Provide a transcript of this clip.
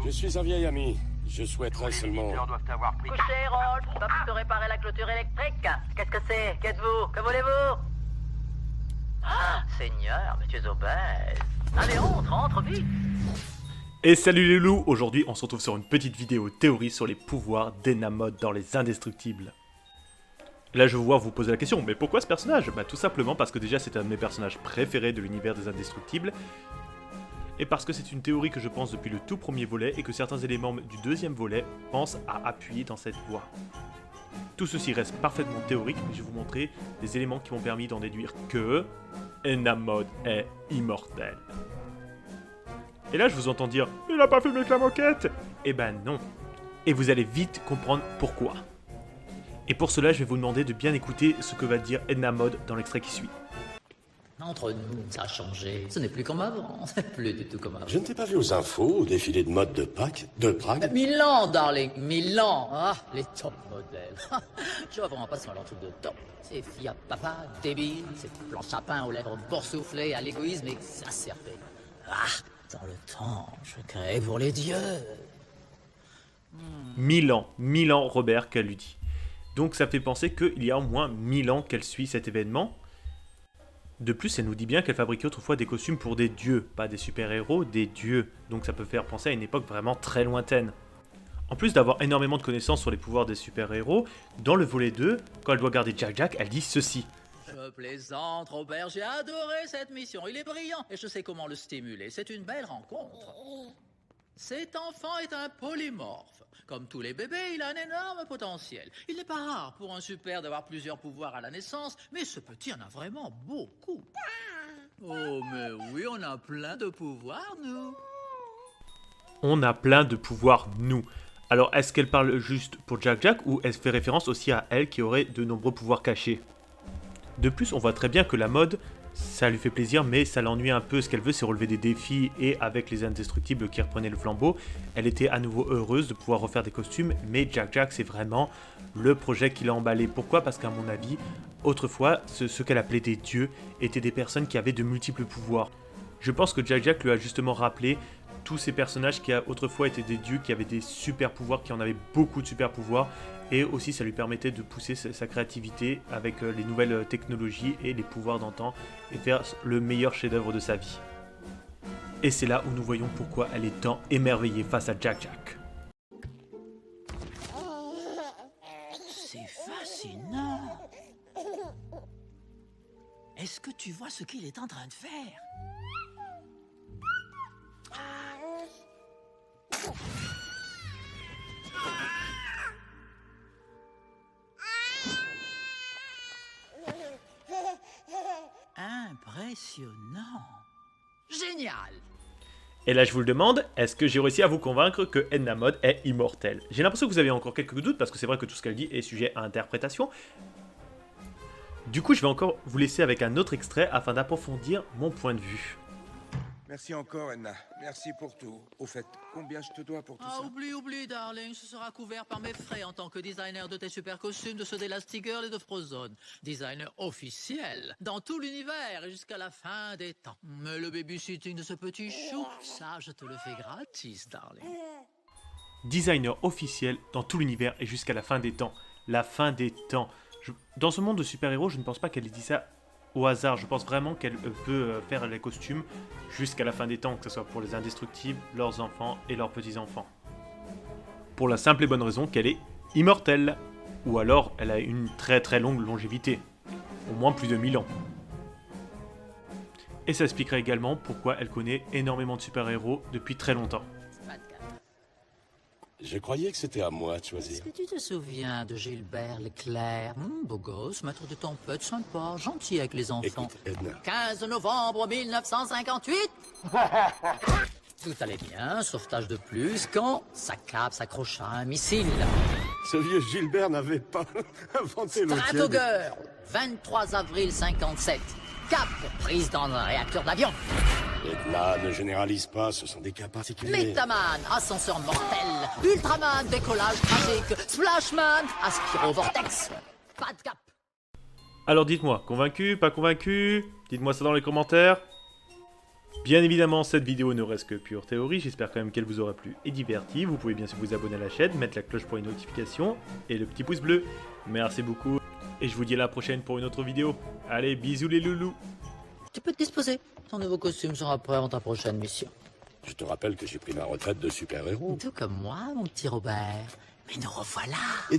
Je suis un vieil ami. Je souhaiterais seulement... Couchez, Rolf. Top peut réparer la clôture électrique. Qu'est-ce que c'est? Qu'êtes-vous? Que voulez-vous? Ah, Seigneur, mais tu es obèse. Allez, entre vite. Et salut les loups, aujourd'hui on se retrouve sur une petite vidéo théorie sur les pouvoirs d'Enna Mode dans les Indestructibles. Là je vais vous poser la question, mais pourquoi ce personnage? Bah tout simplement parce que déjà c'est un de mes personnages préférés de l'univers des Indestructibles, et parce que c'est une théorie que je pense depuis le tout premier volet, et que certains éléments du deuxième volet pensent à appuyer dans cette voie. Tout ceci reste parfaitement théorique, mais je vais vous montrer des éléments qui m'ont permis d'en déduire que... Enna Mode est immortel. Et là je vous entends dire « Il a pas fait mieux que la moquette !» Eh ben non. Et vous allez vite comprendre pourquoi. Et pour cela je vais vous demander de bien écouter ce que va dire Enna Mode dans l'extrait qui suit. Entre nous, ça a changé. Ce n'est plus comme avant. C'est plus du tout comme avant. Je ne t'ai pas vu aux infos, au défilé de mode de Prague. Milan, darling, Milan. Ah, les top modèles. Je vois vraiment pas ce leur truc de top. Ces filles à papa, débiles, ces planches à pain aux lèvres boursouflées, à l'égoïsme exacerbé. Ah, dans le temps, je crée pour les dieux. 1000 ans, Robert, qu'elle lui dit. Donc ça fait penser qu'il y a au moins 1000 ans qu'elle suit cet événement. De plus, elle nous dit bien qu'elle fabriquait autrefois des costumes pour des dieux, pas des super-héros, des dieux. Donc ça peut faire penser à une époque vraiment très lointaine. En plus d'avoir énormément de connaissances sur les pouvoirs des super-héros, dans le volet 2, quand elle doit garder Jack, elle dit ceci. Je plaisante, Robert, j'ai adoré cette mission. Il est brillant et je sais comment le stimuler. C'est une belle rencontre. Cet enfant est un polymorphe. Comme tous les bébés, il a un énorme potentiel. Il n'est pas rare pour un super d'avoir plusieurs pouvoirs à la naissance, mais ce petit en a vraiment beaucoup. Oh, mais oui, on a plein de pouvoirs, nous. On a plein de pouvoirs, nous. Alors, est-ce qu'elle parle juste pour Jack ou elle fait référence aussi à elle qui aurait de nombreux pouvoirs cachés? De plus, on voit très bien que la mode, ça lui fait plaisir, mais ça l'ennuie un peu. Ce qu'elle veut, c'est relever des défis, et avec les Indestructibles qui reprenaient le flambeau, elle était à nouveau heureuse de pouvoir refaire des costumes, mais Jack, c'est vraiment le projet qui l'a emballé. Pourquoi? Parce qu'à mon avis, autrefois, ce qu'elle appelait des dieux étaient des personnes qui avaient de multiples pouvoirs. Je pense que Jack lui a justement rappelé tous ces personnages qui autrefois étaient des dieux, qui avaient des super pouvoirs, qui en avaient beaucoup de super pouvoirs, et aussi ça lui permettait de pousser sa créativité avec les nouvelles technologies et les pouvoirs d'antan, et faire le meilleur chef-d'œuvre de sa vie. Et c'est là où nous voyons pourquoi elle est tant émerveillée face à Jack. C'est fascinant. Est-ce que tu vois ce qu'il est en train de faire? Impressionnant. Génial. Et là je vous le demande, est-ce que j'ai réussi à vous convaincre que Enna Mode est immortelle? J'ai l'impression que vous avez encore quelques doutes, parce que c'est vrai que tout ce qu'elle dit est sujet à interprétation. Du coup je vais encore vous laisser avec un autre extrait afin d'approfondir mon point de vue. Merci encore, Enna. Merci pour tout. Au fait, combien je te dois pour tout ça? Oublie, darling. Ce sera couvert par mes frais en tant que designer de tes super costumes de ceux d'Elastigirl et de Frozone. Designer officiel dans tout l'univers et jusqu'à la fin des temps. Mais le babysitting de ce petit chou, ça, je te le fais gratis, darling. Designer officiel dans tout l'univers et jusqu'à la fin des temps. La fin des temps. Dans ce monde de super-héros, je ne pense pas qu'elle ait dit ça au hasard. Je pense vraiment qu'elle peut faire les costumes jusqu'à la fin des temps, que ce soit pour les Indestructibles, leurs enfants et leurs petits-enfants. Pour la simple et bonne raison qu'elle est immortelle. Ou alors, elle a une très longue longévité. Au moins plus de 1000 ans. Et ça expliquerait également pourquoi elle connaît énormément de super-héros depuis très longtemps. Je croyais que c'était à moi de choisir. Est-ce que tu te souviens de Gilbert Leclerc? Beau gosse, maître de tempête, sympa, gentil avec les enfants. Écoute, Edna. 15 novembre 1958. Tout allait bien, sauvetage de plus, quand sa cape s'accrocha à un missile. Ce vieux Gilbert n'avait pas inventé l'eau tiède. Stratogirl, 23 avril 57. Cap, prise dans un réacteur d'avion. Edna, ne généralise pas, ce sont des cas particuliers. Métaman, ascenseur mortel. Ultraman, décollage tragique. Splashman, aspirovortex. Pas de cap. Alors dites-moi, convaincu, pas convaincu? Dites-moi ça dans les commentaires. Bien évidemment, cette vidéo ne reste que pure théorie, j'espère quand même qu'elle vous aura plu et diverti. Vous pouvez bien sûr vous abonner à la chaîne, mettre la cloche pour les notifications et le petit pouce bleu. Merci beaucoup et je vous dis à la prochaine pour une autre vidéo. Allez, bisous les loulous. Tu peux te disposer. Ton nouveau costume sera prêt avant ta prochaine mission. Je te rappelle que j'ai pris ma retraite de super-héros. Tout comme moi, mon petit Robert. Mais nous revoilà. Et